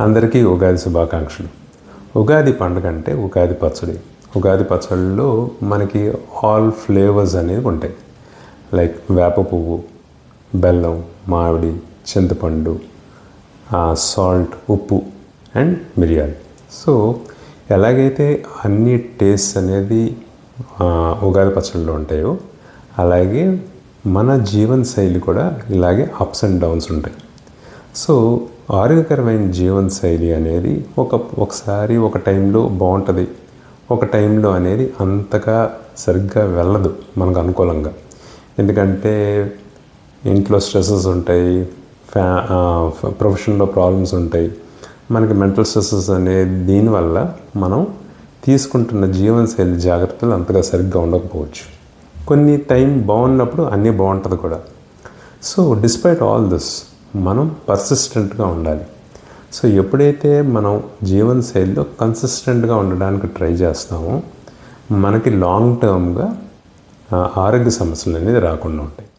అందరికీ ఉగాది శుభాకాంక్షలు. ఉగాది పండుగ అంటే ఉగాది పచ్చడి. ఉగాది పచ్చడిలో మనకి ఆల్ ఫ్లేవర్స్ అనేవి ఉంటాయి. లైక్ వేప పువ్వు, బెల్లం, మామిడి, చింతపండు, సాల్ట్, ఉప్పు అండ్ మిరియాలు. సో ఎలాగైతే అన్ని టేస్ట్ అనేది ఉగాది పచ్చడిలో ఉంటాయో అలాగే మన జీవన శైలి కూడా ఇలాగే అప్స్ అండ్ డౌన్స్ ఉంటాయి. సో ఆరోగ్యకరమైన జీవన శైలి అనేది ఒకసారి ఒక టైంలో బాగుంటుంది, ఒక టైంలో అనేది అంతగా సరిగ్గా వెళ్ళదు మనకు అనుకూలంగా. ఎందుకంటే ఇంట్లో స్ట్రెస్సెస్ ఉంటాయి, ప్రొఫెషన్లో ప్రాబ్లమ్స్ ఉంటాయి, మనకి మెంటల్ స్ట్రెస్సెస్ అనేది దీనివల్ల మనం తీసుకుంటున్న జీవనశైలి జాగ్రత్తలు అంతగా సరిగ్గా ఉండకపోవచ్చు. కొన్ని టైం బాగున్నప్పుడు అన్నీ బాగుంటుంది కూడా. సో డిస్పైట్ ఆల్ దిస్ మనం పర్సిస్టెంట్గా ఉండాలి. సో ఎప్పుడైతే మనం జీవనశైలిలో కన్సిస్టెంట్గా ఉండడానికి ట్రై చేస్తామో మనకి లాంగ్ టర్మ్గా ఆరోగ్య సమస్యలు అనేది రాకుండా ఉంటాయి.